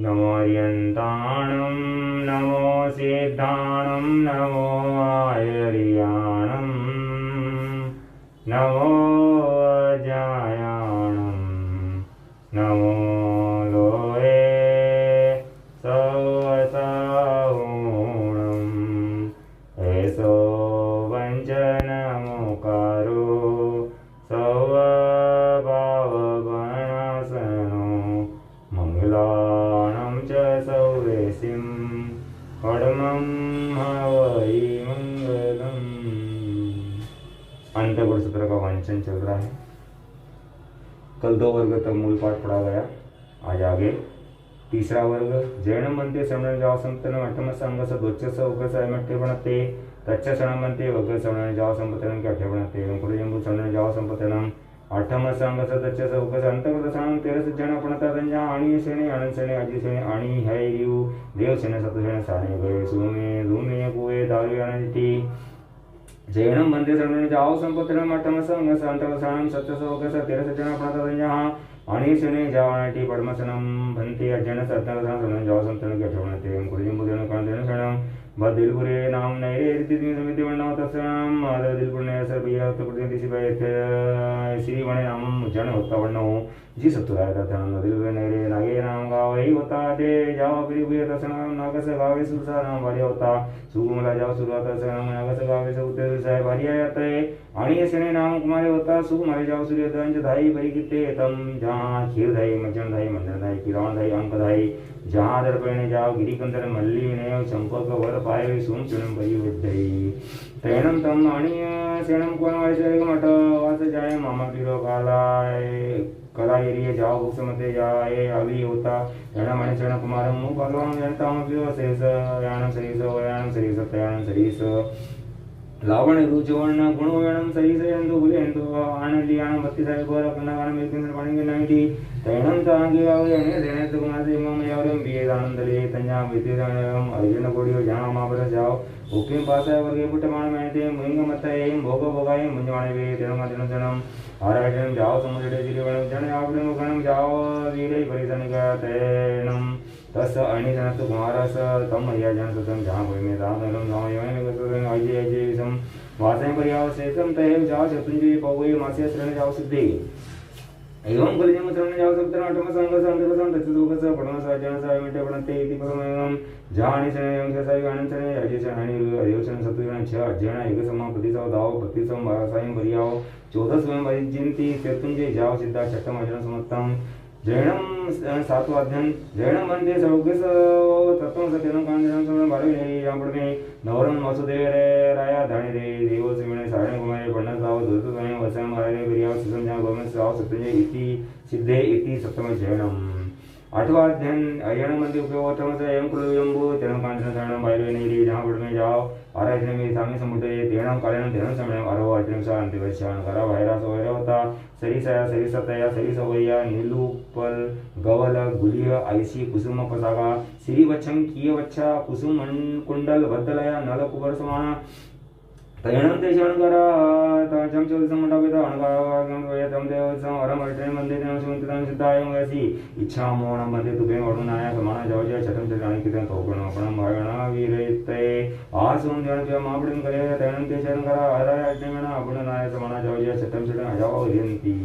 नमो अर्यन्ताणं नमो सिद्धाणं नमो आयर्याणं नमो अजायाणं नमो लोये सवसाहुणं एसो वञ्चनमुकारो सवभावगणासनो मंगलानं च सौरेसिं खड्मं हवै मंगलम्। अंतगुण सूत्र का वांचन चल रहा है। कल 2 वर्ग तक मूल पाठ पढ़ा गया। आज आगे तीसरा वर्ग जैन मंत्रे श्रवण जाव संपतन अठम संग सदोच्च उग्र मठ्ठे बनते तच्च श्रवण मंत्रे वग्र श्रवण जाव संपतन के अठे बनते कुलजंबु श्रवण जाव संपतनम अठम संग सदच्च उग्र अंतगत श्रवण 13 जन पणता तंजा आणि सेने आनंद सेने अजी सेने आणि हैयु देव सेने सत सेने साने गए सुमे धूमे कुए दारु अनंती जैनम मंदिर श्रवण जाओ संपतनम अठम संग अंतगत श्रवण सत्य उग्र 13 जन पणता तंजा आणि सेने जावाटी पद्मसनम भंते अजन सत्तर श्रवण जाओ संपतन के अठे बनते कुलजंबु देन कान देन श्रवण बदिलपुरे नाम नैरे रीति समिति वर्णव तस्याम दिलपुर ने सर भैया तो कुछ दिसी भाई श्री वणे नाम जन होता वर्णव जी सत्तुराय था दिलपुरे नैरे नागे नाम गाव ही होता दे जाओ प्रिय भैया तस्याम नागस गावे सुरसा नाम भारी होता सुगुमला जाओ सुरवा तस्याम नागस गावे सुते साहेब भारी आते आणि सेने नाम कुमारे होता सुगुमारे जाओ सूर्य दंज धाई बरी किते तम जहां खीर धाई मजन धाई मंडन धाई किरण धाई अंक धाई जहां दर्पणे जाओ गिरिकंदर मल्ली ने चंपक वर पाए सुम चुनम बरी विद्धई तैणम तम आणि सेणम कोण वायसे मठ वास जाय मामा पिरो कालाय कला एरिये जाओ बुक्स मते जाए अभी होता तैणम आणि सेण कुमारम मु भगवान जनता पिरो सेस यानम सरीस तयानम सरीस लावण रुचवर्ण गुणवणम सरीसयंतु बुलेंतु आनंदी आनंद भक्ति साहेब गोर कन्नागान मेकिंद्र पाणिगे नाइटी तैणम तांगे आवरे ने देने तो गुणासे मम यावरम बिये आनंदले तंजा विद्युदानम अर्जुन कोडियो जहां माबर जाओ ओके पासा वर्गे पुटमान मेते मुंग मताये भोग भोगाये मुंजवाणे वे तेरम जनम आराजन जाओ समुद्रे जिरिवण जन आवडे मुगणम जाओ वीरे परिसनिका तैणम तस अनिजनत कुमारस तम या जन सतम जहां कोई में दानम नामयन गतन अजय अजय विसम वासय परियाव सेतम तैव जाओ चतुंजय पवय मास्य शरण जाओ सिद्धि एवं कुलजम शरण जाओ सप्तम अठम संग संतक संत तत्सुकस पडमस जन साय मिटे पडते इति परमयम जानि शरण एवं साय आनंद शरण अजय शरण अयोशन सतुजन छ अजयन एक सम प्रतिसव दाव प्रतिसम साय परियाव 14 स्वयं वैजयंती चतुंजय जाओ सिद्धा छठम अजन समस्तम जैनम 7वां अध्ययन जैनम मंदिर सौगस तत्व सत्यनं कांजन समन बारवे ने यापड़ में नवरम वसुदेव रे राया धाणी रे देव सिमणे सारणे कुमारे पन्नस दाव दुत स्वयं वसम मारे बिरिया सुसम जा गोमन साव सत्यंजय इति सिद्धे इति सप्तम जैनम 8वां अध्ययन अयन मंदिर उपयोगतम से एम कुलयंबु तेरम कांजन शरणम बारवे ने रे जहां पड़ में जाओ आराधन में सामी समुद्र तेणम कालेन तेणम समय अरो अर्जुन सा अंतिवश्यान करा वैरास वैरवता सरिसया सरिसतया सरिसवैया नीलूपल गवल गुलिय ऐसी कुसुम पसागा श्रीवच्छम कियवच्छा कुसुम कुंडल बद्दलया नल कुबर समाना तैणम ते शरणकरा तम चोल समडविदा अणगागम वेदम देवसम अरम अर्जुन मंदिर ने सुमितन सिद्धायं वैसी इच्छा मोहन मंदिर तुबे वरुणाय समाना जवजय छठम ते रानी कितन तोगण अपणम भागणा वीरते आसुम जन पे माबड़न करे तैणम ते शरणकरा हराय अर्जुन अपणनाय समाना जवजय छठम छठम अजाव यंती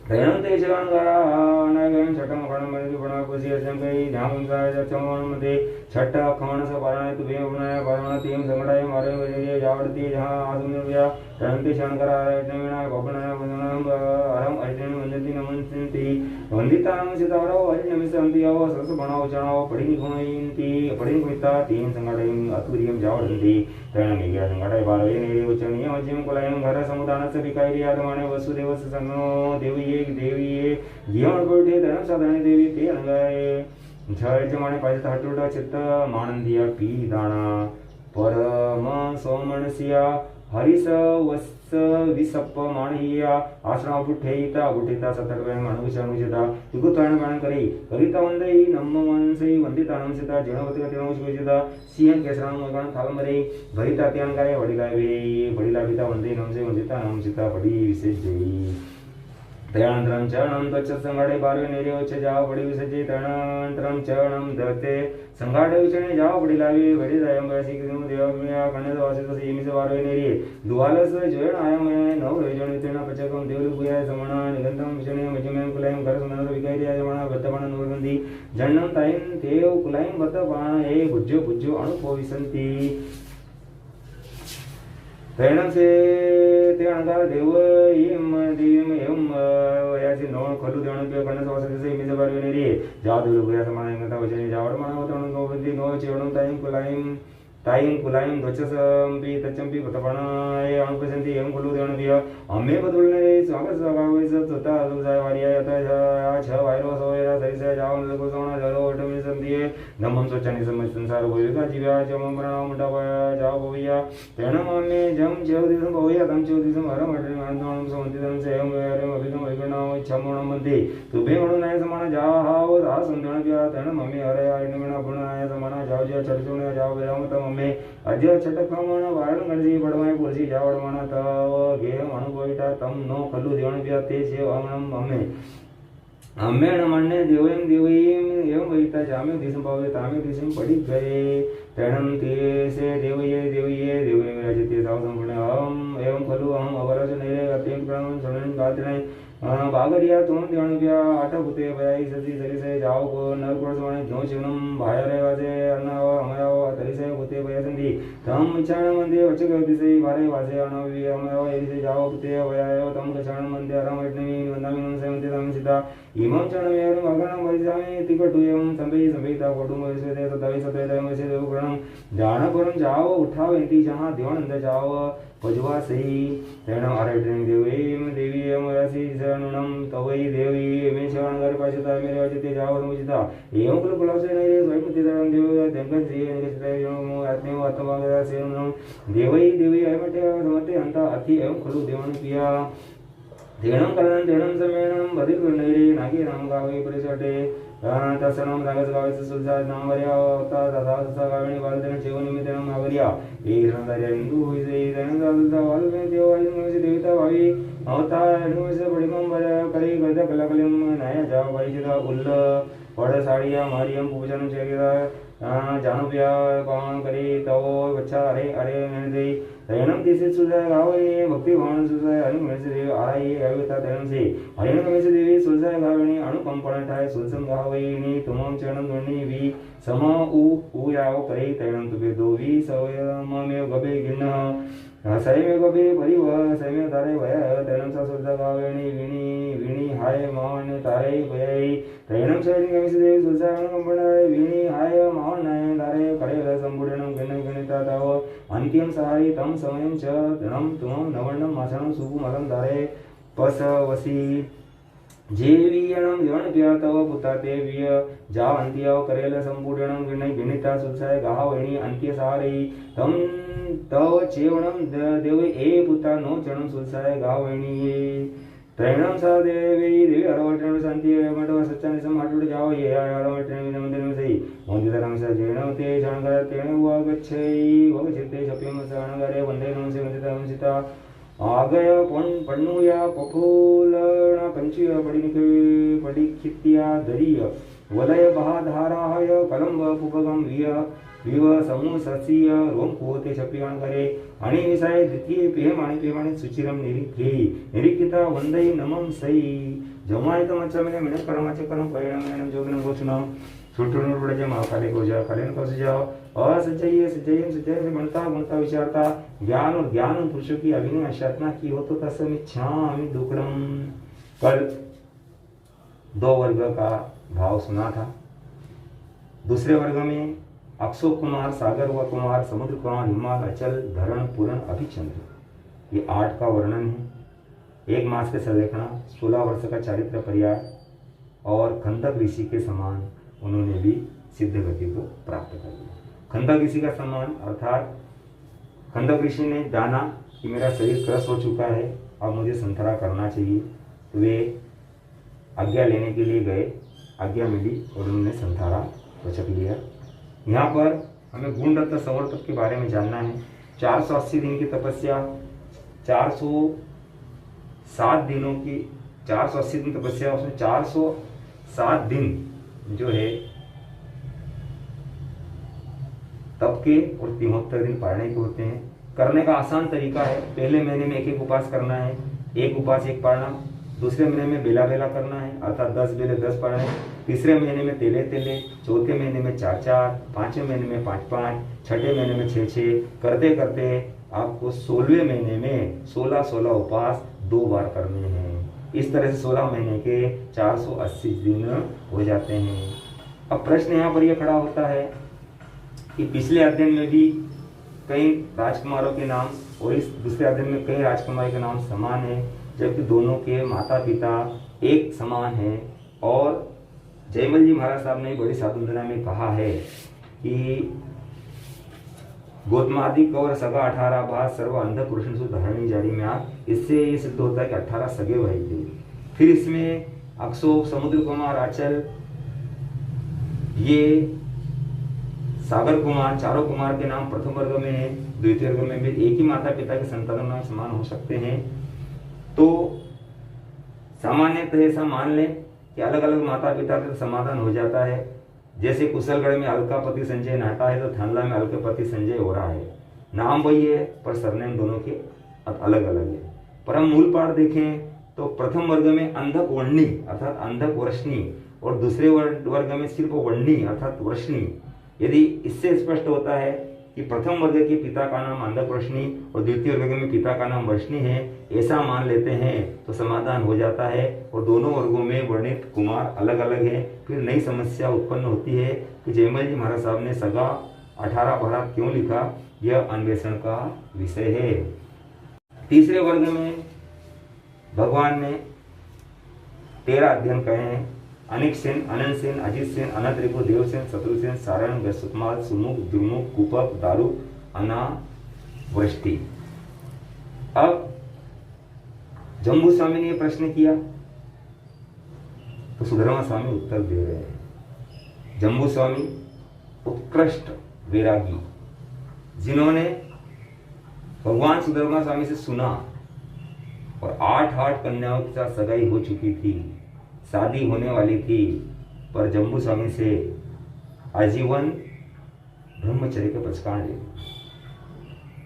तैणम ते शरणकरा अनागम छठम खणम मंदिर बना कुसी अर्जुन कई नाम साय चमन मध्ये छठ खमन से पारायण तुबे अपनाय पारायण तीन संगड़ाय मारे वजे जावड़ती जहां आसुम निर्भया तैणम शरणकरा अर्जुन गोपनाय वंदनम अरम अर्जुन वंदती नमन्ति वंदितां सितारो अर्जुन संति आवो सरस बनाओ चणाओ पड़ी गुणयंती पड़ी गुणिता तीन संगड़ाय अतुरियम जावड़ती तैणम गया संगड़ाय बारवे नेरे उच्चनीय मध्यम कुलायम घर समुदान से बिकाई आदमाने वसुदेव संगो देवी जीवन कोटे धर्म साधारण देवी ते अंगाए झज माने पाहिजे हटुटा चित्त मानंदिया पी दाना परम सोमनसिया हरिस वस विसप माणिया आश्रम पुठेता गुठिता सतर्वे मनुष्यनुचिता युगताण बाण करी करिता वंदई नम्म मनसई वंदिता नमसिता जीवनवती तिरमुचिता सिंह केसराम गण थालमरे भरिता त्यान गाय वडिला वे वडिला पिता वंदई नमसे वंदिता नमसिता बड़ी विशेष जई तयानंतरं चरणं त्वच्च संघाटे पार्वे नेरे उच्च जाव पड़ी विसर्जे तयानंतरं चरणं दत्ते संघाटे विचणे जाव पड़ी लावे वडी दयम बसी कृष्ण देवमिया कन्नद वासित सीमिस पार्वे नेरे दुआलस जयण आयम नव रेजण वितेना पचकम देवलु बुयाय समणा निगंधम विचणे मजमें कुलायम कर सुंदर विकायरिया जमणा बत्तपण नुरगंदी जन्नम ताइन देव कुलायम बत्तपाण ए बुज्जो बुज्जो अणुपोविसंति तैणं से ते अणकार देव इम दिम एवं वयासी नो खलु देवण पे कर्ण सवासते से मिज बारवे नेरी जाव देव बुया समान गता वचने जावड मानव तण नो बंदी नो चेवणं ताईं कुलाईं ध्वचसंपि तच्चंपि बतपणाय अणुपसंति एवं खलु देवण पिय अम्मे बदुलने स्वागत सगावैस तता अलुजाय वारिया यथा छ वायरो सोयरा सरिसे जावं लको सोना जरो ओटमि संतिये नमं स्वचनि समझ संसार होयगा जीव्या जमं प्रणाम मुंडावया जाव भवया तेणम अम्मे जम चौदिसं भवया तम चौदिसं हरम हटरि मानदानं समंतितं से एवं वयरम अभिगम वैगुणाव इच्छामोणं मन्ते तुभे मणुनाय समान जाहाव दा संदण पिया तेणम अम्मे हरया इनमेणा गुणाय समान जाव ज्या चरचुणे जाव वेराम तम अम्मे अद्य छटकमण वारण गणजी बडवाय पुरसी जावडमण तव गेम अनुभविता तम नो खलु देवण पिया ते से अमणम अम्मे अम्मेण मन्ने देवयं देवयं एवं वैता जामे दिसं पावे तामे दिसं पड़ी गए तणं ते से देवये विराजते साव संपूर्ण हम एवं खलु हम अवरज नेरे अत्यंत प्रणम सुनन गात्रे बागरिया तुम देवण पिया आठ भूते भयाई सजी सरिसे जाओ को नर पुरुषवाणे जो शिवनम भायरे वाजे अन्नाव अमयाव तरिसे भूते भयसंधि तम इच्छाण मंदे वचक दिसे भारे वाजे अनवी अमयाव एरिसे जाओ भूते भयायो तम कचाण मंदे अरम वैष्णवी वंदामि नमसे मंदे तम सीता इमं चरणमेरं अगणं वरिजामि तिकटुयं संभेता कोटुम विश्वते तदावि सतयं वैसे देव प्रणम जाणपुरं जाओ उठाव इंति जहाँ देवनंद जाओ पजवा सही तेणं आरट्रें देवी अमरासी शरणं तवै देवी मे शरणगर पाचता मेरे वचते जाओ समुचिता एवं कुल कुलासे नैरे स्वयंमति तरं देव दंगन श्री निकटते एवं आत्मेव आत्मभागदा सेवनं देवी अयमते समते हंता अति एवं खलु देवनं पिया देणं करणं देणं समेणं बदिर्गुणैरे नागे नाम गावे परिसटे तत्सर्वं रागस गावेस सुलसा नामवर्या होता तथा सुसा गावेणी वालदेन जीवन निमित्तेन नागरिया एक संसारिया हिंदू होइसे देणं सुलसा वालदेन देव आयुष देवता भावी होता अनुस बड़िमं बर करे गदा कलाकलिम नाया जाव परिचिता उल्ल पड़ साड़िया मारियम पूजन चेगिदा जानुप्या पावन करे तवो बच्चा अरे अरे नैदे तैणं दिसे सुलसा गावणी भक्ति भावन सुलसा अनुमेश देव आराई अविता तैणं से अनुमेश देवी सुलसा गावणी अनुकंपन ठाय सुलसम गावणी तुमं चरणं ध्वनि वि सम उ याव करे तैणं तुबे दोवी सवयममेव गबे गिन्न सैमेव गबे परिव सैमेव तारे भय तैणं सा सुलसा गावणी विणी हाय मावन तारे भय तैणं शैली गमिस देवी सुलसा अनुकंपनाय विणी हाय मावन नाय तारे करेल संपूर्णं गणिता ताव अंतिम सहाय तम समयं च तणं तुमं नवर्णं मासणं सुकुमलं तारे पस वसी जेवीयणं देवणप्या तव पुता ते विय जाव अंत्याव करेल संपूर्णं गणिता सुलसाय गावणी अंत्य सहारे तम तव चेवणं देव ए पुता नो चणं सुलसाय गावणी त्रैणं सा देवी अरवटण शांति मठव सच्चानि समाटुड जाओ ये अरवटण मंदिरं सही मंदिरं सा जेणं ते शरणगर तेण वगच्छै वगचिते शप्यं शरणगरे वंदे नमसे मंदिरं सीता आगय पन्नुया पफूलना पंचिय पडिखित्या दरिय वलय बहाधाराय कलंब पुपगम विव समूससीय रोम कुवते शप्यं करे आणि विसाय द्वितीय पेमाणे सुचिरम निरीक्षिता वंदे नमं सई जमायत मचमने मिने परमाचे करम परिणाम जोगन गोचना सुटुनूर पड़े महाकाले को जा कालेन को जाओ असजय से बनता विचारता ज्ञान और ज्ञान पुरुषों की अभिनय अशातना की हो तो तस्मिच्छामि दुक्कडम। कल 2 वर्ग का भाव सुना था। दूसरे वर्ग में अक्षोक कुमार, सागर व कुमार, समुद्र कुमार, हिमाल, अचल, धरण, पूरण, अभिचंद्र, ये 8 का वर्णन है। 1 मास के सर्वेक्षण, 16 वर्ष का चारित्र पर्याय और खंडक ऋषि के समान उन्होंने भी सिद्ध गति को प्राप्त कर लिया। खंडक ऋषि का समान अर्थात खंडक ऋषि ने जाना कि मेरा शरीर क्रस हो चुका है, अब मुझे संथरा करना चाहिए, तो वे आज्ञा लेने के लिए गए, आज्ञा मिली और उन्होंने संथारा वचक लिया। यहाँ पर हमें गुणरत्न संवर्तक के बारे में जानना है। 480 दिन की तपस्या, 407 दिनों की 480 दिन तपस्या, उसमें 407 दिन जो है तप के और 73 दिन पारने के होते हैं। करने का आसान तरीका है, पहले महीने में एक एक उपवास करना है, एक उपवास एक पारना। दूसरे महीने में बेला बेला करना है, अर्थात 10 बेले 10 पारने। तीसरे महीने में तेले तेले, चौथे महीने में 4 4, पांचवें महीने में 5 5, छठे महीने में 6 6, करते करते आपको 16वें महीने में 16 16 उपवास 2 बार करने हैं। इस तरह से 16 महीने के 480 दिन हो जाते हैं। अब प्रश्न यहाँ पर यह खड़ा होता है कि पिछले अध्ययन में भी कई राजकुमारों के नाम और इस दूसरे अध्ययन में कई राजकुमारी के नाम समान है, जबकि दोनों के माता पिता एक समान हैं। और जयमल जी महाराज साहब ने बड़ी साधुंधना में कहा है कि गौतमादि कौर सगा 18 भाग सर्व अंध पुरुष धरणी जारी में आप, इससे ये सिद्ध होता है कि 18 सगे भाई थे। फिर इसमें अक्षोभ, समुद्र कुमार, आचल, ये सागर कुमार, चारों कुमार के नाम प्रथम वर्ग में है, द्वितीय वर्ग में भी एक ही माता पिता के संतानों नाम समान हो सकते हैं। तो सामान्यतः ऐसा मान लें कि अलग अलग माता पिता का समाधान हो जाता है। जैसे कुशलगढ़ में अलकापति संजय नाटा है तो थानला में अलकापति संजय हो रहा है। नाम वही है पर सरनेम दोनों के अलग अलग है। पर हम मूल पाठ देखें तो प्रथम वर्ग में अंधक वर्णी अर्थात अंधक वर्षणी और दूसरे वर्ग में सिर्फ वर्णी अर्थात वर्षणी। यदि इससे स्पष्ट होता है कि प्रथम वर्ग के पिता का नाम अंधक वर्षणी और द्वितीय वर्ग में पिता का नाम वर्षणी है, ऐसा मान लेते हैं तो समाधान हो जाता है और दोनों वर्गों में वर्णित कुमार अलग अलग है। फिर नई समस्या उत्पन्न होती है कि जयमल जी महाराज साहब ने सगा 18 बारात क्यों लिखा, यह अन्वेषण का विषय है। तीसरे वर्ग में भगवान ने 13 अध्ययन कहे हैं। अनिक सेन, अनंत सेन, अजित सेन, अनंत रिपु, देवसेन, शत्रुसेन, सारण, सुकुमार, सुमुख, दुर्मुख, कुपक, दारू, अनावृष्टि। अब जम्बू स्वामी ने यह प्रश्न किया तो सुधर्मा स्वामी उत्तर दे रहे हैं। जम्बू स्वामी उत्कृष्ट वैरागी, जिन्होंने भगवान सुधर्मा स्वामी से सुना और 8 कन्याओं के साथ सगाई हो चुकी थी, शादी होने वाली थी, पर जम्बू स्वामी से आजीवन ब्रह्मचर्य के पचकान ले।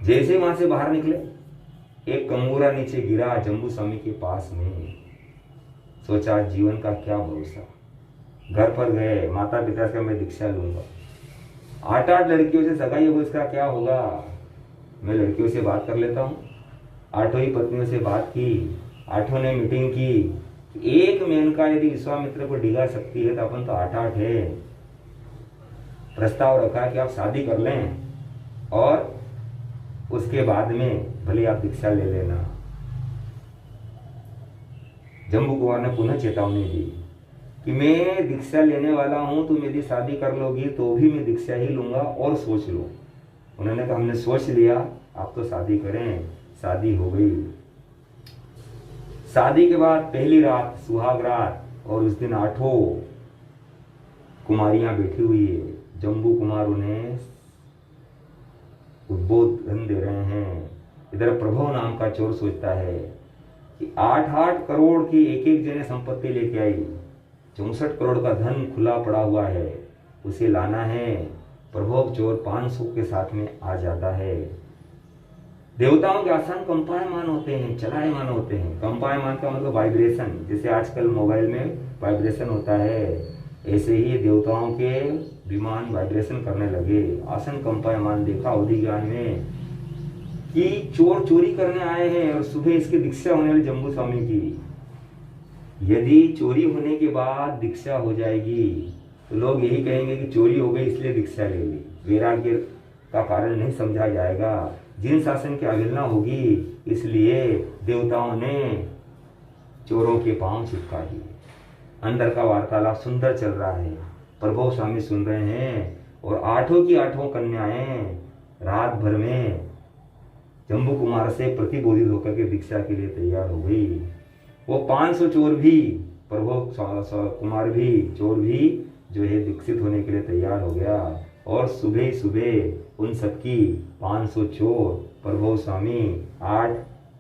जैसे वहां से बाहर निकले एक कमूरा नीचे गिरा जम्बू स्वामी के पास में। सोचा जीवन का क्या भरोसा। घर पर गए, माता पिता से मैं दीक्षा लूंगा। 8 लड़कियों से सगाई हो, इसका क्या होगा। मैं लड़कियों से बात कर लेता हूँ। 8 ही पत्नियों से बात की, 8 ने मीटिंग की। एक मेनका यदि विश्वामित्र को डिगा सकती है तो अपन तो 8 है। प्रस्ताव रखा कि आप शादी कर लें और उसके बाद में भले आप दीक्षा ले लेना। जम्बू कुमार ने पुनः चेतावनी दी कि मैं दीक्षा लेने वाला हूं, तुम यदि शादी कर लोगी तो भी मैं दीक्षा ही लूंगा और सोच लो। उन्होंने कहा हमने सोच लिया, आप तो शादी करें। शादी हो गई। शादी के बाद पहली रात सुहाग रात और उस दिन 8 कुमारियां बैठी हुई है। जम्बू कुमार उन्हें उद्बोधन दे रहे हैं। इधर प्रभव नाम का चोर सोचता है कि 8 करोड़ की एक जने संपत्ति लेके आई, 64 करोड़ का धन खुला पड़ा हुआ है, उसे लाना है। प्रभव चोर 500 के साथ में आ जाता है। देवताओं के आसन कंपायमान होते हैं, चलायमान होते हैं। कंपायमान का मतलब वाइब्रेशन, जैसे आजकल मोबाइल में वाइब्रेशन होता है, ऐसे ही देवताओं के विमान वाइब्रेशन करने लगे। आसन कंपायमान देखा अवधि ज्ञान में कि चोर चोरी करने आए हैं और सुबह इसकी दीक्षा होने वाली जम्बू स्वामी की। यदि चोरी होने के बाद दीक्षा हो जाएगी तो लोग यही कहेंगे कि चोरी हो गई इसलिए दीक्षा ले ली। वैराग्य का कारण नहीं समझा जाएगा। जिन शासन की अवहेलना होगी इसलिए देवताओं ने चोरों के पांव चिपका दिए। अंदर का वार्तालाप सुंदर चल रहा है। प्रभु स्वामी सुन रहे हैं और 8 की 8 कन्याएं रात भर में जम्बू कुमार से प्रतिबोधित होकर के दीक्षा के लिए तैयार हो गई। वो 500 चोर भी, प्रभु कुमार भी, चोर भी जो है दीक्षित होने के लिए तैयार हो गया। और सुबह सुबह उन सबकी 500 चोर, प्रभु स्वामी, 8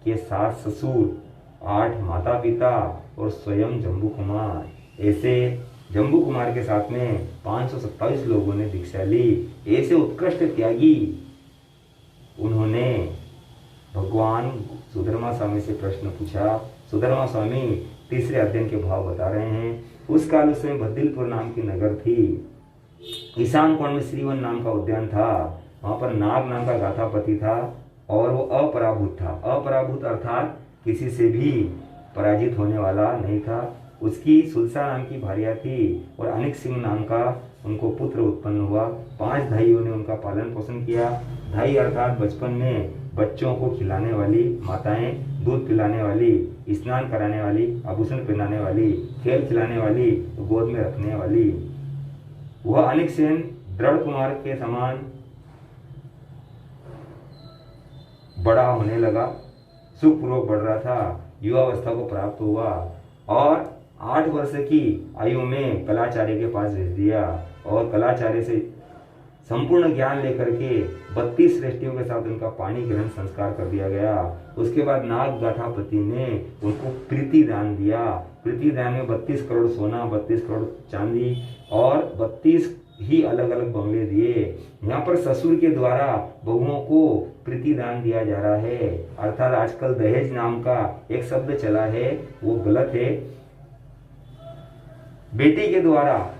के 7 ससुर, 8 माता पिता और स्वयं जम्बू कुमार। ऐसे जम्बू कुमार के साथ में 527 लोगों ने दीक्षा ली। ऐसे उत्कृष्ट त्यागी उन्होंने भगवान सुधर्मा स्वामी से प्रश्न पूछा। सुधर्मा स्वामी तीसरे अध्ययन के भाव बता रहे हैं। उस काल उसमें बद्दिलपुर नाम की नगर थी। ईशान कोण में श्रीवन नाम का उद्यान था। वहां पर नाग नाम का गाथापति था और वो अपराभूत था। अपराभूत अर्थात किसी से भी पराजित होने वाला नहीं था। उसकी सुलसा नाम की भार्या थी और अनिक सिंह नाम का उनको पुत्र उत्पन्न हुआ। 5 भाइयों ने उनका पालन पोषण किया। धाई अर्थात बचपन में बच्चों को खिलाने वाली माताएं, दूध पिलाने वाली, स्नान कराने वाली, आभूषण पहनाने वाली, खेल खिलाने वाली, गोद में रखने वाली। वह अनिक सेन दृढ़ कुमार के समान बड़ा होने लगा, सुखपूर्वक बढ़ रहा था, युवावस्था को प्राप्त हुआ और 8 वर्ष की आयु में कलाचार्य के पास भेज दिया और कलाचार्य से संपूर्ण ज्ञान लेकर के 32 श्रेष्ठियों के साथ उनका पाणी ग्रहण संस्कार कर दिया गया। उसके बाद नाग गाथापति ने उनको प्रीति दान दिया। प्रीति दान में 32 करोड़ सोना, 32 करोड़ चांदी और 32 ही अलग अलग बंगले दिए। यहाँ पर ससुर के द्वारा बहुओं को प्रीति दान दिया जा रहा है, अर्थात आजकल दहेज नाम का एक शब्द चला है, वो गलत है। बेटी के द्वारा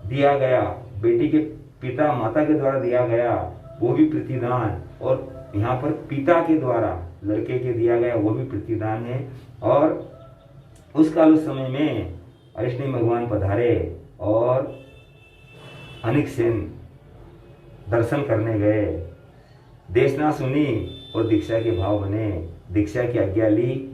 दिया गया, बेटी के पिता माता के द्वारा दिया गया वो भी प्रीतिदान, और यहाँ पर पिता के द्वारा लड़के के दिया गया वो भी प्रीतिदान है। और उस काल उस समय में अरिष्टनेमि भगवान पधारे और अनिक सेन दर्शन करने गए, देशना सुनी और दीक्षा के भाव बने। दीक्षा की आज्ञा ली,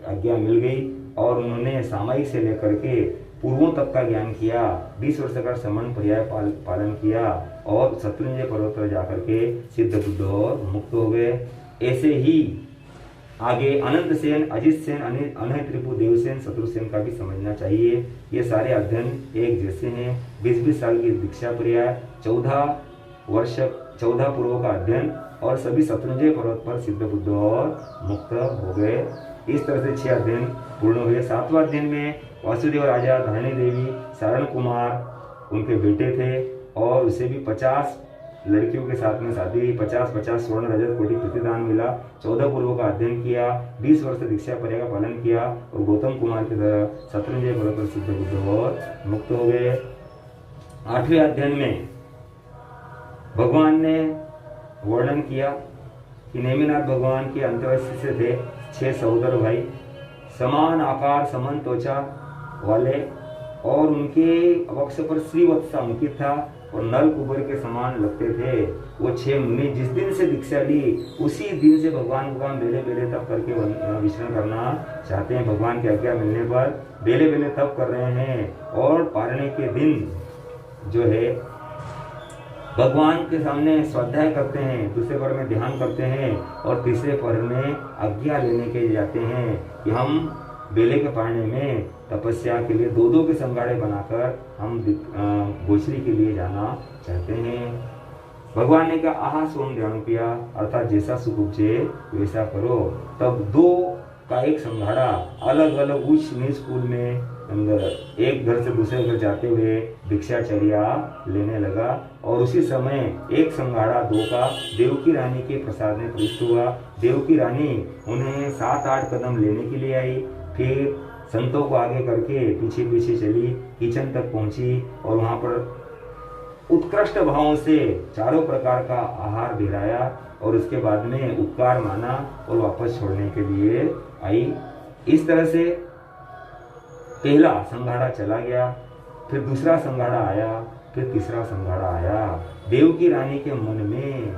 आज्ञा मिल गई और उन्होंने सामायिक से लेकर के पूर्वों तक का ज्ञान किया। 20 वर्ष का समन पर्याय पालन किया और शत्रुंजय पर्वत पर जाकर के सिद्ध बुद्ध और मुक्त हो गए। ऐसे ही आगे अनंत सेन, अजित सेन, अनय त्रिपु, देवसेन, शत्रुसेन का भी समझना चाहिए। ये सारे अध्ययन एक जैसे हैं। 20-20 साल की दीक्षा पर्याय, 14 पूर्व का अध्ययन और सभी शत्रुंजय पर्वत पर सिद्ध बुद्ध और मुक्त हो गए। इस तरह से 6 अध्ययन पूर्ण हुए। 7वां अध्ययन में वासुदेव राजा, धरणी देवी, सारण कुमार उनके बेटे थे और उसे भी 50 लड़कियों के साथ में शादी, 50-50 स्वर्ण रजत कोटि प्रतिदान मिला। 14 पूर्व का अध्ययन किया, 20 वर्ष दीक्षा पर्याय का पालन किया और गौतम कुमार की तरह शत्रुंजय पर्वत पर सिद्ध बुद्ध और मुक्त हो गए। 8वें अध्ययन में भगवान ने वर्णन किया कि नेमिनाथ भगवान के अंतरस्थ से थे 6 सहोदर भाई, समान आकार, समान त्वचा वाले और उनके वक्ष पर श्रीवत्सा अंकित था और नल कुबर के समान लगते थे। वो 6 मुनि जिस दिन से दीक्षा ली उसी दिन से भगवान बेले बेले तप करके विचरण करना चाहते हैं। भगवान की आज्ञा मिलने पर बेले बेले तप कर रहे हैं और पारने के दिन जो है भगवान के सामने स्वाध्याय करते हैं, दूसरे पहर में ध्यान करते हैं और तीसरे पहर में आज्ञा लेने के लिए जाते हैं कि हम बेले के पारने में तपस्या के लिए 2-2 के संगाड़े बनाकर हम गोचरी के लिए जाना चाहते हैं। भगवान ने कहा आहा सोम ध्यान किया, अर्थात जैसा सुख उपजे वैसा करो। तब 2 का एक संघाड़ा अलग अलग उच्च नीच स्कूल में अंदर एक घर से दूसरे घर जाते हुए भिक्षाचर्या लेने लगा और उसी समय एक संघाड़ा 2 का देवकी रानी के प्रसाद में प्रविष्ट हुआ। देवकी रानी उन्हें 7-8 कदम लेने के लिए आई, फिर संतों को आगे करके पीछे पीछे चली, किचन तक पहुंची और वहां पर उत्कृष्ट भावों से चारों प्रकार का आहार भिराया और उसके बाद में उपकार माना और वापस छोड़ने के लिए आई। इस तरह से पहला संघाड़ा चला गया, फिर दूसरा संघाड़ा आया, फिर तीसरा संघाड़ा आया। देवकी रानी के मन में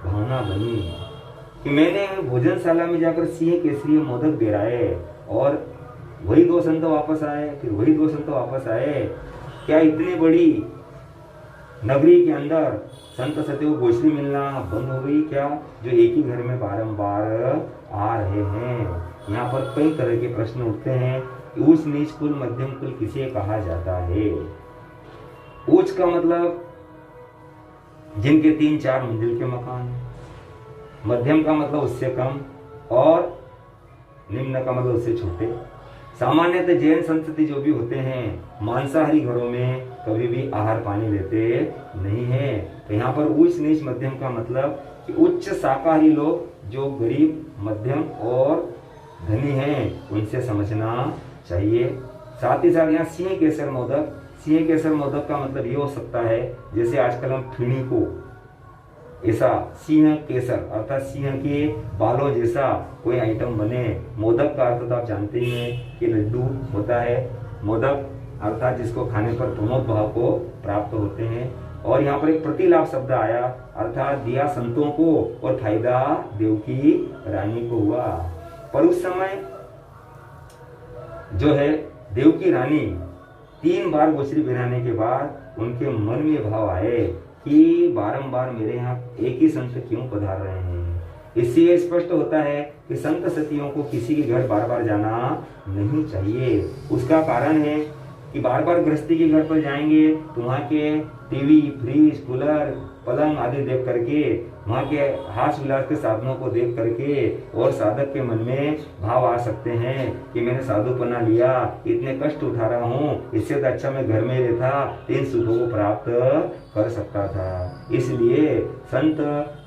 भावना बनी कि मैंने भोजनशाला में जाकर सिंह केसरी मोदक गिराए और वही 2 संत वापस आए, फिर वही 2 संत वापस आए। क्या इतनी बड़ी नगरी के अंदर संत सत्य को गोचरी मिलना बंद हो गई क्या, जो एक ही घर में बारंबार आ रहे हैं? यहाँ पर कई तरह के प्रश्न उठते हैं। उच्च नीच कुल, मध्यम कुल किसे कहा जाता है? उच्च का मतलब जिनके 3-4 मंजिल के मकान, मध्यम का मतलब उससे कम और निम्न का मतलब उससे छोटे। सामान्यतः जैन संस्कृति जो भी होते हैं मांसाहारी घरों में कभी भी आहार पानी लेते नहीं है। तो यहाँ पर उच्च नीच मध्यम का मतलब कि उच्च शाकाहारी लोग जो गरीब मध्यम और धनी हैं उनसे समझना चाहिए। साथ ही साथ यहाँ सिंह केसर मोदक, सिंह केसर मोदक का मतलब ये हो सकता है जैसे आजकल हम फिणी को ऐसा सिंह केसर अर्थात सिंह के बालों जैसा कोई आइटम बने। मोदक का अर्थ तो आप जानते ही हैं कि लड्डू होता है। मोदक अर्थात जिसको खाने पर प्रमोद भाव को प्राप्त होते हैं। और यहाँ पर एक प्रतिलाभ शब्द आया अर्थात दिया संतों को और फायदा देवकी रानी को हुआ। पर उस समय जो है देवकी रानी 3 बार गोचरी पहनाने के बाद उनके मन में भाव आए कि बारंबार मेरे यहाँ एक ही संत क्यों पधार रहे हैं। इससे यह स्पष्ट होता है कि संत सतियों को किसी के घर बार बार जाना नहीं चाहिए। उसका कारण है कि बार बार गृहस्थी के घर पर जाएंगे तो वहाँ के टीवी, फ्रिज, कूलर, पलंग आदि देख करके, वहाँ के हास विलास के साधनों को देख करके और साधक के मन में भाव आ सकते हैं कि मैंने साधुपना लिया, इतने कष्ट उठा रहा हूँ, इससे तो अच्छा मैं घर में रहता, इन सुखों को प्राप्त कर सकता था। इसलिए संत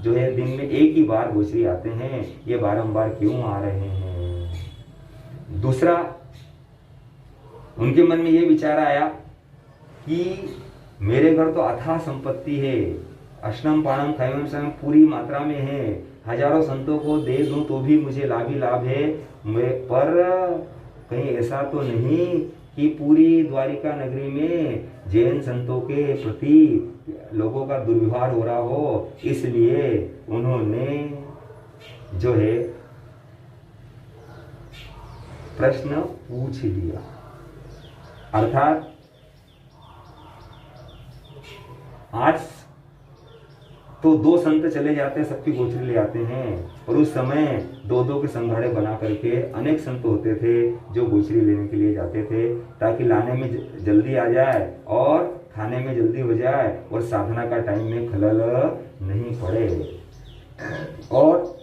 जो है दिन में एक ही बार गोचरी आते हैं, ये बारंबार क्यों आ रहे हैं। दूसरा, उनके मन में ये विचार आया कि मेरे घर तो अथाह संपत्ति है, अष्टम पाणम खैवम स्वयं पूरी मात्रा में है, हजारों संतों को दे दूं तो भी मुझे लाभ ही लाभ है। पर कहीं ऐसा तो नहीं कि पूरी द्वारिका नगरी में जैन संतों के प्रति लोगों का दुर्व्यवहार हो रहा हो। इसलिए उन्होंने जो है प्रश्न पूछ लिया। अर्थात आज तो 2 संत चले जाते हैं, सबकी गोचरी ले आते हैं, और उस समय 2-2 के संघाड़े बना करके अनेक संत होते थे जो गोचरी लेने के लिए जाते थे ताकि लाने में जल्दी आ जाए और खाने में जल्दी हो जाए और साधना का टाइम में खलल नहीं पड़े। और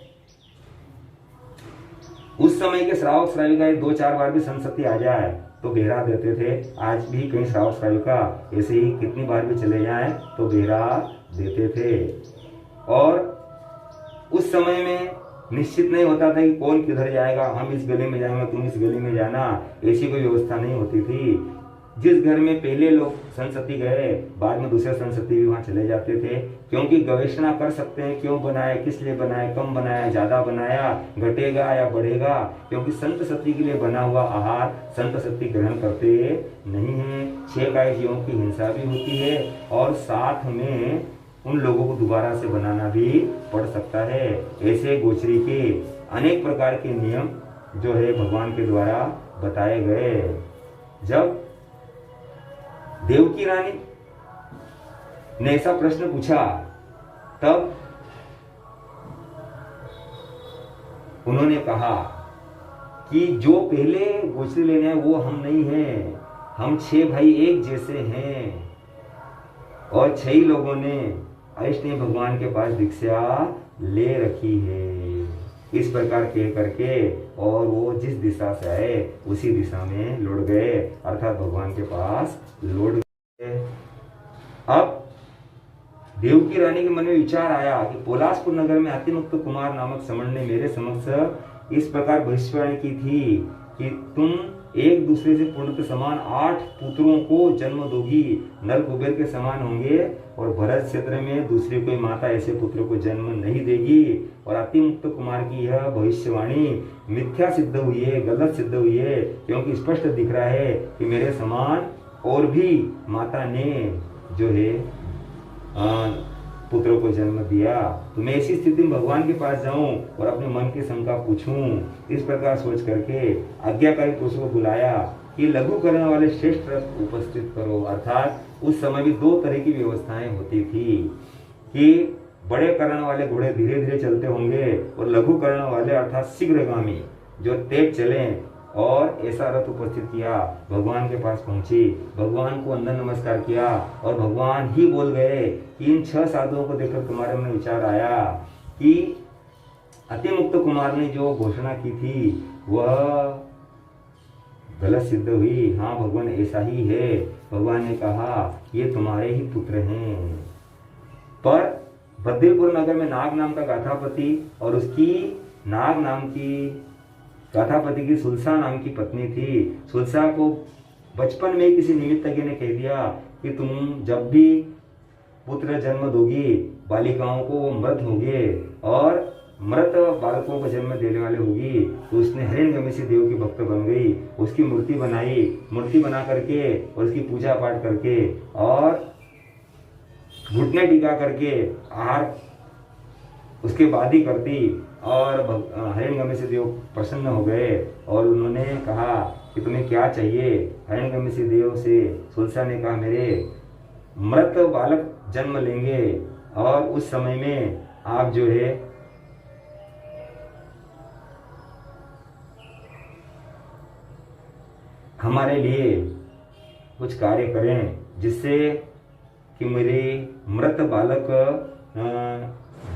उस समय के श्रावक श्राविका 2-4 बार भी संसति आ जाए तो बेहरा देते थे। आज भी कई श्रावक श्राविका ऐसे ही कितनी बार भी चले जाएं तो बेहरा देते थे। और उस समय में निश्चित नहीं होता था कि कौन किधर जाएगा, हम इस गली में जाएंगे, तुम इस गली में जाना, ऐसी कोई व्यवस्था नहीं होती थी। जिस घर में पहले लोग संसति गए, बाद में दूसरे संसति भी वहां चले जाते थे, क्योंकि गवेषणा कर सकते हैं क्यों बनाया, किस लिए बनाया, कम बनाया, ज्यादा बनाया, घटेगा या बढ़ेगा। क्योंकि संत सती के लिए बना हुआ आहार संत सती ग्रहण करते नहीं है। 6 गाय जीवों की हिंसा भी होती है और साथ में उन लोगों को दोबारा से बनाना भी पड़ सकता है। ऐसे गोचरी के अनेक प्रकार के नियम जो है भगवान के द्वारा बताए गए। जब देवकी रानी ने ऐसा प्रश्न पूछा तब उन्होंने कहा कि जो पहले गोचरी लेने आए वो हम नहीं हैं, हम 6 भाई एक जैसे हैं और 6 लोगों ने अष्टदेव भगवान के पास दीक्षा ले रखी है। इस प्रकार कह करके और वो जिस दिशा से आए उसी दिशा में लौट गए, अर्थात भगवान के पास लौट गए। अब देवकी रानी के मन में विचार आया कि पोलासपुर नगर में अतिमुक्त कुमार नामक समण ने मेरे समक्ष इस प्रकार भविष्यवाणी की थी कि तुम एक दूसरे से पूर्ण के समान 8 पुत्रों को जन्म दोगी, नल कुबेर के समान होंगे और भरत क्षेत्र में दूसरी कोई माता ऐसे पुत्रों को जन्म नहीं देगी। और अतिमुक्त कुमार की यह भविष्यवाणी मिथ्या सिद्ध हुई है, गलत सिद्ध हुई है, क्योंकि स्पष्ट दिख रहा है कि मेरे समान और भी माता ने जो है पुत्रों को जन्म दिया। तो मैं ऐसी स्थिति में भगवान के पास जाऊं और अपने मन की शंका पूछूं। इस प्रकार सोच करके आज्ञाकारी पुरुष को बुलाया कि लघु करने वाले श्रेष्ठ रथ उपस्थित करो। अर्थात उस समय भी 2 तरह की व्यवस्थाएं होती थी कि बड़े करने वाले घोड़े धीरे धीरे चलते होंगे और लघु करने वाले अर्थात शीघ्रगामी जो तेज चले, और ऐसा रथ उपस्थित किया। भगवान के पास पहुंची, भगवान को अंदर नमस्कार किया और भगवान ही बोल गए कि इन 6 साधुओं को देखकर तुम्हारे मन में विचार आया कि अतिमुक्त कुमार ने जो घोषणा की थी वह गलत सिद्ध हुई। हाँ भगवान ऐसा ही है। भगवान ने कहा ये तुम्हारे ही पुत्र हैं। पर बद्रीपुर नगर में नाग नाम का गाथापति और उसकी नाग नाम की गाथापति की सुलसा नाम की पत्नी थी। सुलसा को बचपन में किसी निमित्तज्ञ ने कह दिया कि तुम जब भी पुत्र जन्म दोगी बालिकाओं को वो मृत होंगे और मृत बालकों को जन्म देने वाले होगी। तो उसने हिरण्यकशिपु देव की भक्त बन गई। उसकी मूर्ति बनाई, मूर्ति बना करके और उसकी पूजा पाठ करके और घुटने टीका करके आहार उसके बाद ही कर दी। और हिरण्यकशिपु देव प्रसन्न हो गए और उन्होंने कहा कि तुम्हें क्या चाहिए। हिरण्यकशिपु देव से सुलसा ने कहा मेरे मृत बालक जन्म लेंगे और उस समय में आप जो है हमारे लिए कुछ कार्य करें जिससे कि मेरे मृत बालक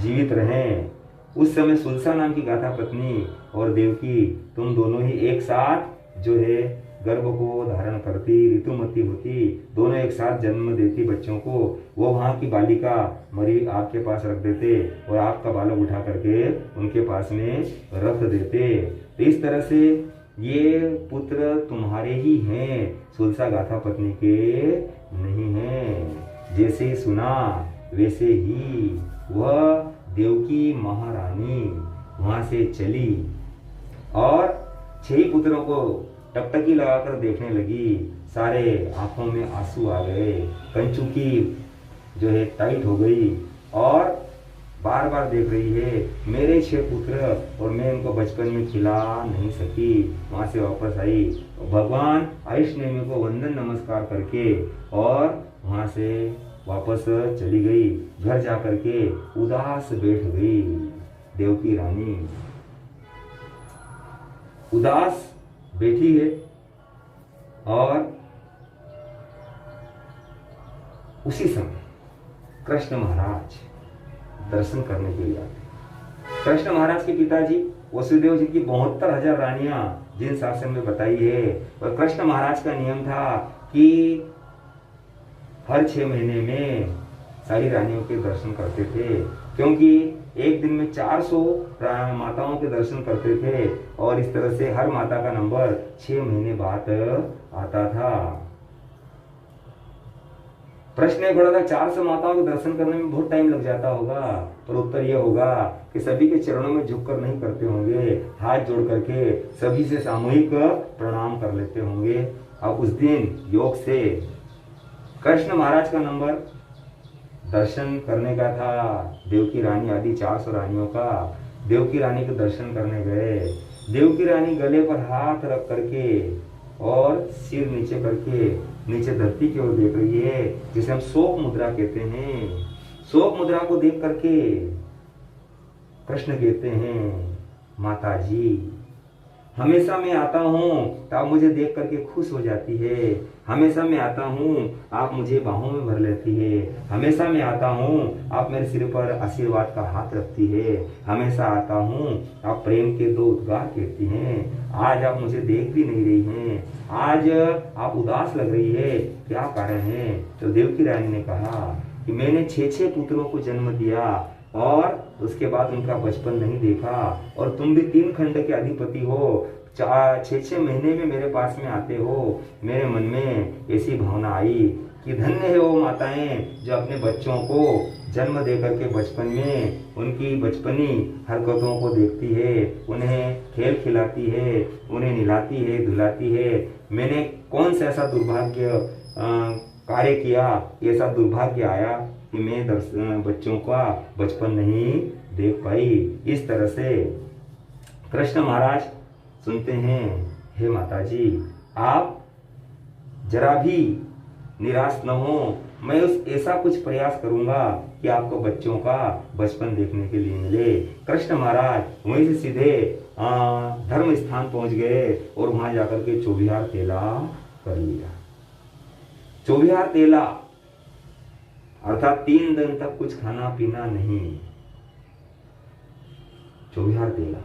जीवित रहें। उस समय सुलसा नाम की गाथा पत्नी और देवकी तुम दोनों ही एक साथ जो है गर्भ को धारण करती, ऋतुमती होती, दोनों एक साथ जन्म देती बच्चों को। वो वहाँ की बालिका मरी आपके पास रख देते और आपका बालक उठा करके उनके पास में रख देते। तो इस तरह से ये पुत्र तुम्हारे ही हैं, सुलसा गाथा पत्नी के नहीं हैं। जैसे सुना वैसे ही वह देवकी महारानी वहां से चली और 6 पुत्रों को टकटकी लगाकर देखने लगी। सारे आंखों में आंसू आ गए, कंचुकी जो है टाइट हो गई और बार बार देख रही है मेरे 6 पुत्र और मैं उनको बचपन में खिला नहीं सकी। वहां से वापस आई, भगवान आयुष्नेमी को वंदन नमस्कार करके और वहां से वापस चली गई। घर जाकर के उदास बैठ गई। देवकी रानी उदास बैठी है और उसी समय कृष्ण महाराज दर्शन करने के लिए आते। कृष्ण महाराज के पिताजी वसुदेव जी की 72,000 रानियां जिन शासन में बताई है, और कृष्ण महाराज का नियम था कि हर 6 महीने में सारी रानियों के दर्शन करते थे, क्योंकि एक दिन में 400 माताओं के दर्शन करते थे और इस तरह से हर माता का नंबर 6 महीने बाद आता था। प्रश्न एक बड़ा था, 400 माताओं के दर्शन करने में बहुत टाइम लग जाता होगा, पर उत्तर यह होगा कि सभी के चरणों में झुककर नहीं करते होंगे, हाथ जोड़ करके सभी से सामूहिक प्रणाम कर लेते होंगे। अब उस दिन योग से कृष्ण महाराज का नंबर दर्शन करने का था। देवकी रानी आदि 400 रानियों का देवकी रानी के दर्शन करने गए। देवकी रानी गले पर हाथ रख करके और सिर नीचे करके नीचे धरती की ओर देख रही है, जिसे हम शोक मुद्रा कहते हैं। शोक मुद्रा को देख करके कृष्ण कहते हैं, माता जी हमेशा मैं आता हूँ तो आप मुझे देख करके खुश हो जाती है। हमेशा मैं आता हूँ आप मुझे बाहों में भर लेती है। हमेशा मैं आता हूँ आप मेरे सिर पर आशीर्वाद का हाथ रखती है। हमेशा आता हूँ आप प्रेम के 2 उद्गार कहती हैं। आज आप मुझे देख भी नहीं रही हैं, आज आप उदास लग रही है, क्या कारण है? तो देवकी रानी ने कहा कि मैंने 6 पुत्रों को जन्म दिया और उसके बाद उनका बचपन नहीं देखा, और तुम भी 3 खंड के अधिपति हो, 6 महीने में मेरे पास में आते हो। मेरे मन में ऐसी भावना आई कि धन्य है वो माताएं जो अपने बच्चों को जन्म दे करके बचपन में उनकी बचपनी हरकतों को देखती है, उन्हें खेल खिलाती है, उन्हें निलाती है, धुलाती है। मैंने कौन सा ऐसा दुर्भाग्य कार्य किया, ऐसा दुर्भाग्य आया कि मैं बच्चों का बचपन नहीं देख पाई। इस तरह से कृष्ण महाराज सुनते हैं, हे माताजी आप जरा भी निराश न हो, मैं उस ऐसा कुछ प्रयास करूंगा कि आपको बच्चों का बचपन देखने के लिए मिले। कृष्ण महाराज वहीं से सीधे धर्म स्थान पहुंच गए और वहां जाकर के 24 तेला कर लिया। 24 तेला अर्थात 3 दिन तक कुछ खाना पीना नहीं। 24 तेला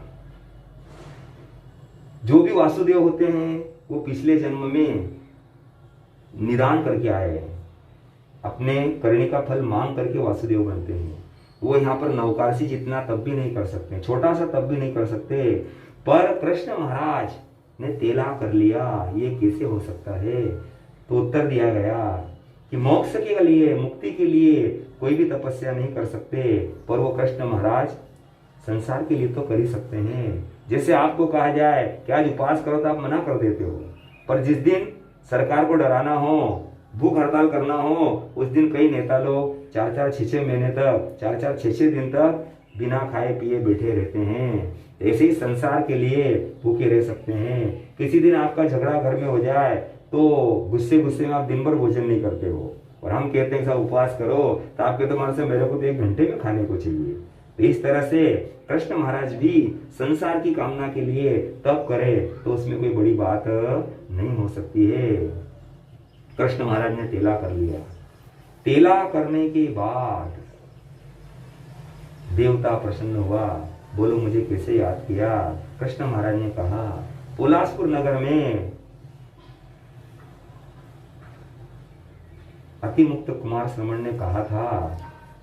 जो भी वासुदेव होते हैं वो पिछले जन्म में निदान करके आए हैं, अपने करने का फल मांग करके वासुदेव बनते हैं। वो यहाँ पर नवकारसी जितना तब भी नहीं कर सकते, छोटा सा तब भी नहीं कर सकते, पर कृष्ण महाराज ने तेला कर लिया, ये कैसे हो सकता है? तो उत्तर दिया गया कि मोक्ष के लिए, मुक्ति के लिए कोई भी तपस्या नहीं कर सकते, पर वो कृष्ण महाराज संसार के लिए तो कर ही सकते हैं। जैसे आपको कहा जाए कि आज उपवास करो तो आप मना कर देते हो, पर जिस दिन सरकार को डराना हो, भूख हड़ताल करना हो, उस दिन कई नेता लोग 4-4, 6-6 महीने तक, 4-4, 6-6 दिन तक बिना खाए पिए बैठे रहते हैं। ऐसे ही संसार के लिए भूखे रह सकते हैं। किसी दिन आपका झगड़ा घर में हो जाए तो गुस्से में आप दिन भर भोजन नहीं करते हो, और हम कहते हैं सब उपवास करो, तो आप कहते हो मेरे को तो 1 घंटे में खाने को चाहिए। तो इस तरह से कृष्ण महाराज भी संसार की कामना के लिए तप करे तो उसमें कोई बड़ी बात नहीं हो सकती है। कृष्ण महाराज ने तेला कर लिया। तेला करने के बाद देवता प्रसन्न हुआ, बोलो मुझे कैसे याद किया? कृष्ण महाराज ने कहा, पोलासपुर नगर में अतिमुक्त कुमार श्रमण ने कहा था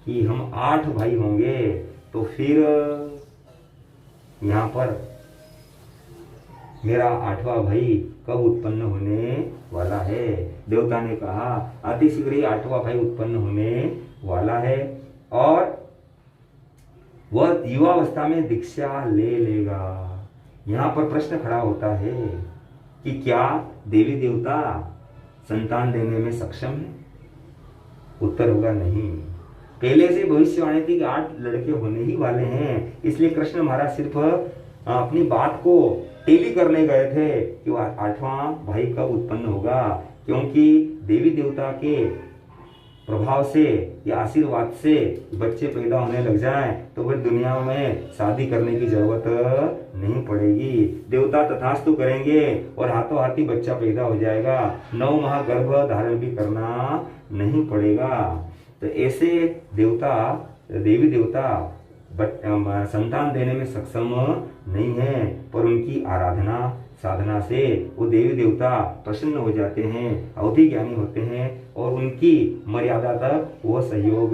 कि हम 8 भाई होंगे, तो फिर यहाँ पर मेरा 8वां भाई कब उत्पन्न होने वाला है? देवता ने कहा अति शीघ्र ही 8वां भाई उत्पन्न होने वाला है, और वह युवावस्था में दीक्षा ले लेगा। यहाँ पर प्रश्न खड़ा होता है कि क्या देवी देवता संतान देने में सक्षम है? उत्तर होगा नहीं। पहले से भविष्यवाणी थी कि 8 लड़के होने ही वाले हैं, इसलिए कृष्ण महाराज सिर्फ अपनी बात को टेली करने गए थे कि वह 8वां भाई कब उत्पन्न होगा, क्योंकि देवी देवता के प्रभाव से या आशीर्वाद से बच्चे पैदा होने लग जाएं तो फिर दुनिया में शादी करने की जरूरत नहीं पड़ेगी। देवता तथास्तु करेंगे और हाथों हाथ ही बच्चा पैदा हो जाएगा, 9 माह गर्भ धारण भी करना नहीं पड़ेगा। तो ऐसे देवता, देवी देवता संतान देने में सक्षम नहीं है, पर उनकी आराधना साधना से वो देवी देवता प्रसन्न हो जाते हैं, अवधि ज्ञानी होते हैं, और उनकी मर्यादा तक वो सहयोग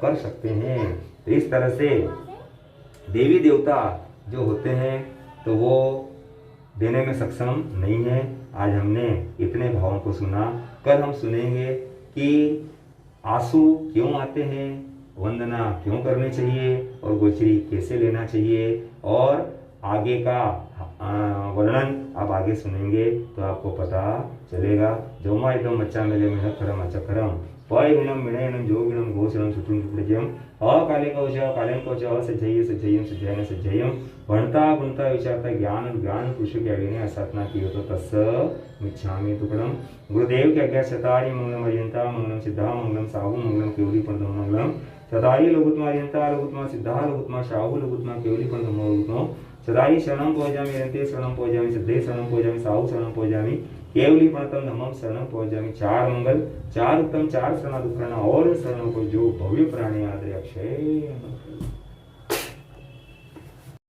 कर सकते हैं। तो इस तरह से देवी देवता जो होते हैं तो वो देने में सक्षम नहीं है। आज हमने इतने भावों को सुना, कल हम सुनेंगे कि आंसू क्यों आते हैं, वंदना क्यों करनी चाहिए, और गोचरी कैसे लेना चाहिए, और आगे का वर्णन आप आगे सुनेंगे तो आपको पता चलेगा। जोमा एकदम मच्चा मेले में खरम अच्छा खरम पयनम मिणयनम जोगिनम घोषणम सुतुम सुप्रजयम अकाले कौश कालेन कौश सज्जय सज्जयम सज्जयन सज्जयम भणता गुणता विचारता ज्ञान ज्ञान पुरुष के अग्नि असाधना की हो तो तस् मिच्छामि तुकडम। गुरुदेव के आज्ञा शतारी मंगलम अरियंता मंगलम सिद्धा मंगलम साहु मंगलम केवली पंडम मंगलम सदाई लघुत्मा अरियंता लघुत्मा सिद्धा लघुत्मा साहु लघुत्मा केवली पंडम लघुत्मा सदाई शरणं पोजामि अरियंते शरणं पोजामि सिद्धे शरणं पोजामि साहु शरणं पोजामि केवली प्रणतम धम्मम शरणं पोजामि। 4 मंगल 4 उत्तम 4 शरणागत करना और शरणों को जो भव्य प्राणी आदरे अक्षय।